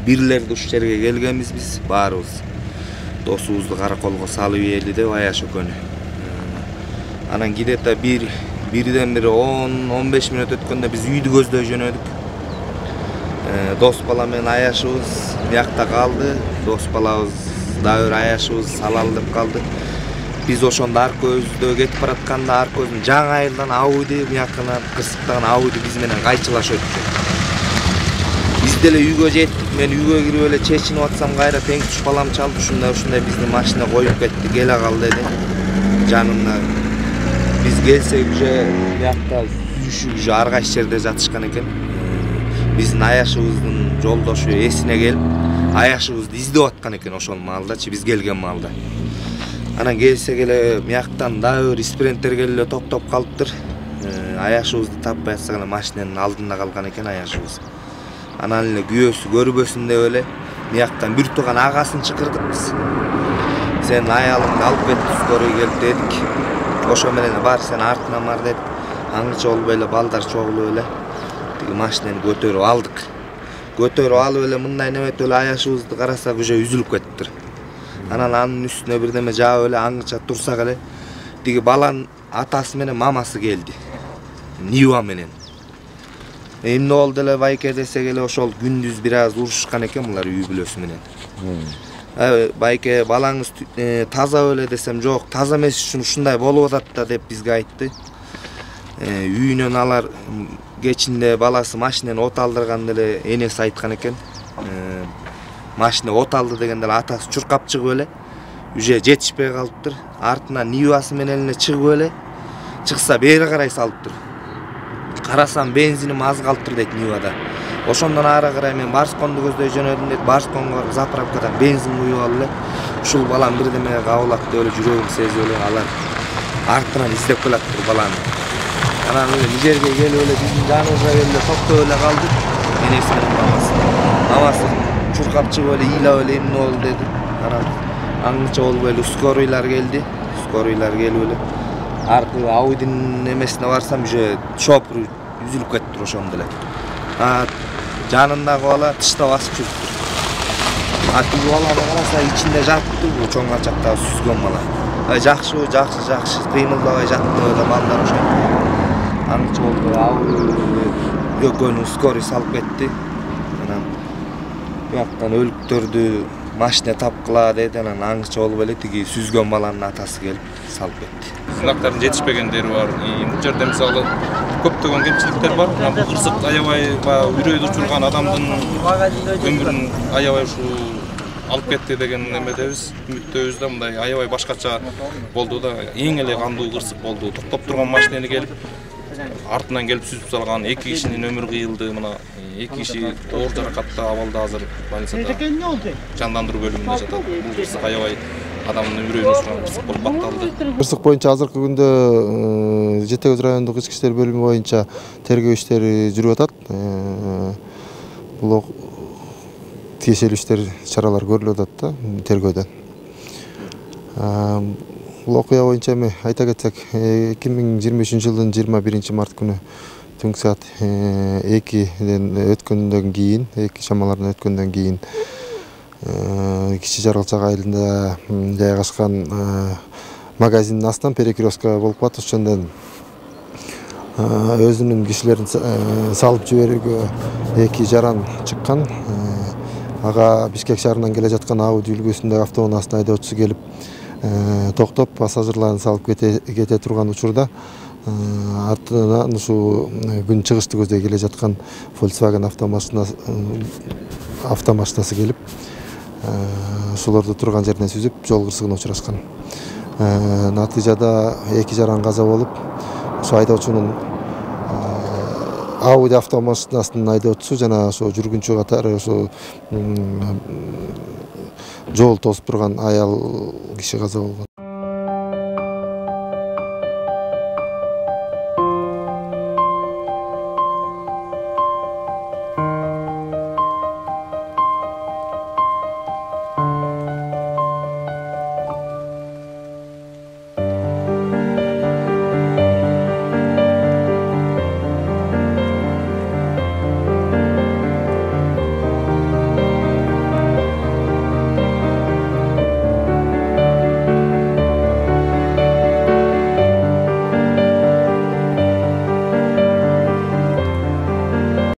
Бирлерди ушул жерге келгенбиз биз баарыбыз. Досубузду караколго салып ийели деп Аяш экөнү. Анан где-то бирден бири 10-15 мүнөт өткөндө биз үйдү көздөй жөнөдүк. Дос бала менен Аяшыбыз биякта калды. Дос балабыз дагы бир Аяшыбыз салалы деп калды. Biz ошондо арка өзүдө кетип баратканда арка өзүнүн жаңы айылдан абуйду биякынан кырсыктаган абуйду биз менен кайчылаш өттү. Биз деле үйгө жеттик. Мен үйгө кирип эле чечинип атсам кайра теңтүш балам чалды. Ушундай бизди машина коюп кетти. Келе кал деди. Жанымда biz gelsek уже биякта уже ар кайсы жерде жатышкан экен. Биздин Аяшыбыздын жолдошу эсине келип, Аяшыбызды издеп аткан экен ошол маалдачы биз келген маалда. Анан келсек эле мияктан дагы бир спринтер келип эле токтоп калыптыр. Аяшыбызды таппай атсак эле машинанын алдында калган экен Аяшыбыз. Анан эле күйөөсү көрбөсүн деп эле мияктан бир тууган агасын чакырдык биз. Сен аялыңды алып кет, скорый келип дедик. Ошо менен бар сен артынан бар дедик. Аңчы болуп эле балдар чогулуп эле тиги машинаны көтөрүп алдык. Көтөрүп алып эле мындай неметип эле Аяшыбызды карасак уже үзүлүп кетиптир. Анан анын үстүнө бирдеме жаап эле аңча турсак эле тиги баланын атасы менен мамасы келди. Нива менен. Эмне болду эле байке десек эле ошол күндүз бир аз урушкан экен булар үй бүлөсү менен. Байке балаңыз таза эле десем жок, таза эмес үчүн ушундай болуп атат да деп бизге айтты. Үйүнөн алар кечинде баласы машинаны от алдырганда эле энеси айткан экен. Машина от алды дегенде атасы чуркап чыгып эле уже жетишпей калыптыр. Артынан Нивасы менен эле чыгып эле чыкса бери карай салыптыр. Карасам бензиним аз калыптыр дейт Нивада. Ошондон ары карай мен Барсконду көздөй жөнөдүм дейт. Барсконго заправкадан бензин куюп алып эле ушул балам бирдеме кабылат деп эле жүрөгүм сезип эле алар артынан издеп келаттыр баланы. Анан эле бул жерге келип эле биздин жаныбызга келип эле токтоп эле калдык. Энеси менен мамасы чуркап чыгып эле ыйлап эле эмне болду деди. Анан аңча болуп эле скорыйлар келди. Скорыйлар келип эле аркы абуйдун эмесине барсам уже шопур үзүлүп кетиптир ошондо эле. Жанындагы бала тышта басып жүрүптүр. Тиги баланы караса ичинде жатыптыр, бул чоң ачактагы сүзгөн бала. Жакшы кыймылдабай жатты эле балдар ошо. Аңча болду экөөнү скорый салып кетти. Анан бияктан өлүктөрдү машина тапкыла деди. Анан аңча болуп эле тиги сүзгөн баланын атасы келип салып кетти. Сынактардын жетишпегендери бар. Бул жерде мисалы көптөгөн кемчиликтер бар. Бул кырсык аябай үрөйдү учурган адамдын өмүрүн аябай ушу алып кетти деген немедебиз, үмүттөбүз да. Мындай аябай башкача болду да. Эң эле кандуу кырсык болду. Токтоп турган машинени келип артынан келип сүзүп салган. 2 кишинин өмүрү кыйылды. Мына 2 киши оор жаракатта абалда азыр больницада жандандыруу бөлүмүндө жатат. Бул кырсык аябай адамдын үрөйүнө учурган кырсык болуп батталды. Кырсык боюнча азыркы күндө Жети Көз райондук ички иштер бөлүмү боюнча тергөө иштери жүрүп атат. Бул тиешелүү иштер чаралар көрүлүп атат да тергөөдөн. Бул окуя боюнча эми айта кетсек 2023-жылдын 21 март күнү түнкү саат 2ден өткөндөн кийин, 2 шамаларынан өткөндөн кийин Кичи Жаргалчак айылында жайгашкан магазиндин астынан перекрестка болуп калат. Ошондон өзүнүн кишилерин салып жиберүүгө 2 жаран чыккан. Ага Бишкек шаарынан келе жаткан Ауди үлгүсүндөгү автоунаа астына айдоочусу келип токтоп пассажирларын салып кете турган учурда артынан ушу күн чыгышты көздөй келе жаткан Volkswagen автомашинасы келип ошолорду турган жерден сүзүп жол кырсыгына учурашкан. Натыйжада 2 жаран каза болуп, ошо айдоочунун Audi автомашинасынын айдоочусу жана ошо жүргүнчү катары ошо жол тосуп турган аял киши каза болгон.